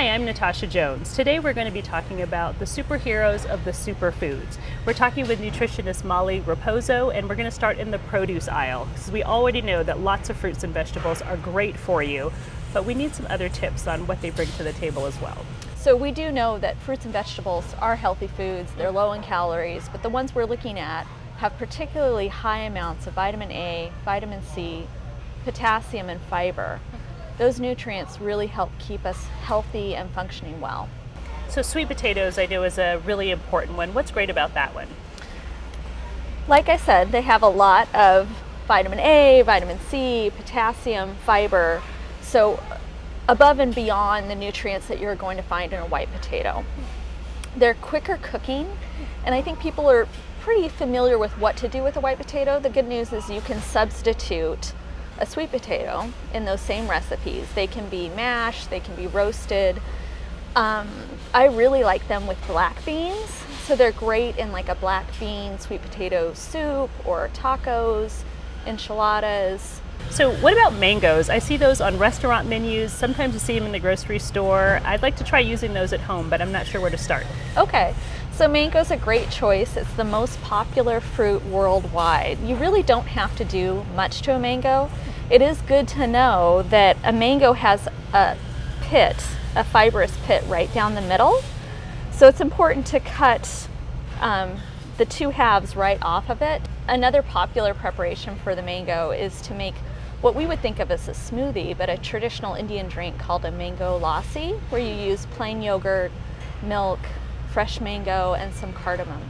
Hi, I'm Natasha Jones. Today we're going to be talking about the superheroes of the superfoods. We're talking with nutritionist Molly Raposo, and we're going to start in the produce aisle because we already know that lots of fruits and vegetables are great for you, but we need some other tips on what they bring to the table as well. So we do know that fruits and vegetables are healthy foods, they're low in calories, but the ones we're looking at have particularly high amounts of vitamin A, vitamin C, potassium, and fiber. Those nutrients really help keep us healthy and functioning well. So sweet potatoes I know is a really important one. What's great about that one? Like I said, they have a lot of vitamin A, vitamin C, potassium, fiber, so above and beyond the nutrients that you're going to find in a white potato. They're quicker cooking, and I think people are pretty familiar with what to do with a white potato. The good news is you can substitute a sweet potato in those same recipes. They can be mashed, they can be roasted. I really like them with black beans, so they're great in like a black bean sweet potato soup or tacos, enchiladas. So what about mangoes? I see those on restaurant menus. Sometimes you see them in the grocery store. I'd like to try using those at home, but I'm not sure where to start. Okay, so mango's a great choice. It's the most popular fruit worldwide. You really don't have to do much to a mango. It is good to know that a mango has a pit, a fibrous pit right down the middle. So it's important to cut the two halves right off of it. Another popular preparation for the mango is to make what we would think of as a smoothie, but a traditional Indian drink called a mango lassi, where you use plain yogurt, milk, fresh mango, and some cardamom.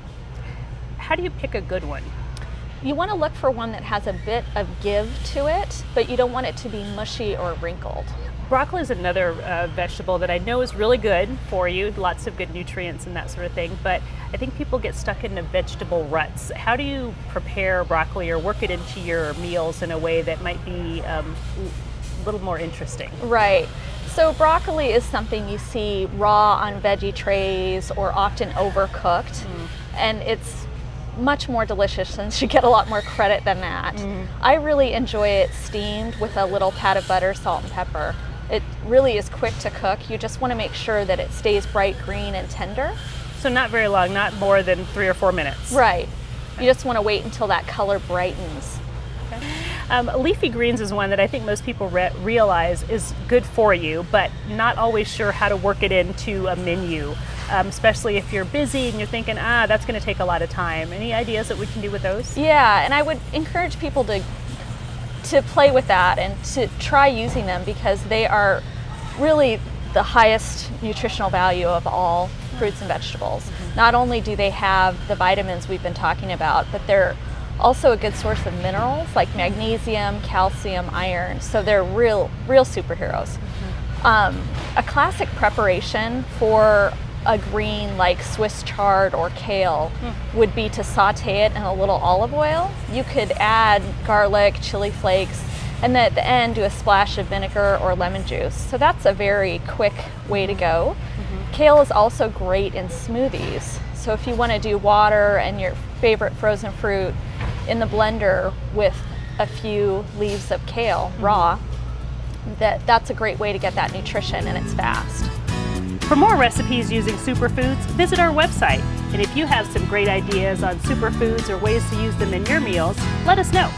How do you pick a good one? You want to look for one that has a bit of give to it, but you don't want it to be mushy or wrinkled. Broccoli is another vegetable that I know is really good for you, lots of good nutrients and that sort of thing, but I think people get stuck into vegetable ruts. How do you prepare broccoli or work it into your meals in a way that might be a little more interesting? Right. So broccoli is something you see raw on veggie trays or often overcooked, and it's much more delicious and should get a lot more credit than that. I really enjoy it steamed with a little pat of butter, salt, and pepper. It really is quick to cook. You just want to make sure that it stays bright green and tender. So not very long, not more than 3 or 4 minutes. Right. You just want to wait until that color brightens. Okay. Leafy greens is one that I think most people realize is good for you, but not always sure how to work it into a menu, especially if you're busy and you're thinking, that's going to take a lot of time. Any ideas that we can do with those? Yeah, and I would encourage people to play with that and to try using them, because they are really the highest nutritional value of all fruits and vegetables. Not only do they have the vitamins we've been talking about, but they're also a good source of minerals like magnesium, calcium, iron, so they're real superheroes. A classic preparation for a green like Swiss chard or kale would be to saute it in a little olive oil. You could add garlic, chili flakes, and then at the end do a splash of vinegar or lemon juice. So that's a very quick way to go. Kale is also great in smoothies. So if you want to do water and your favorite frozen fruit in the blender with a few leaves of kale raw, that's a great way to get that nutrition, and it's fast. For more recipes using superfoods, visit our website. And if you have some great ideas on superfoods or ways to use them in your meals, let us know.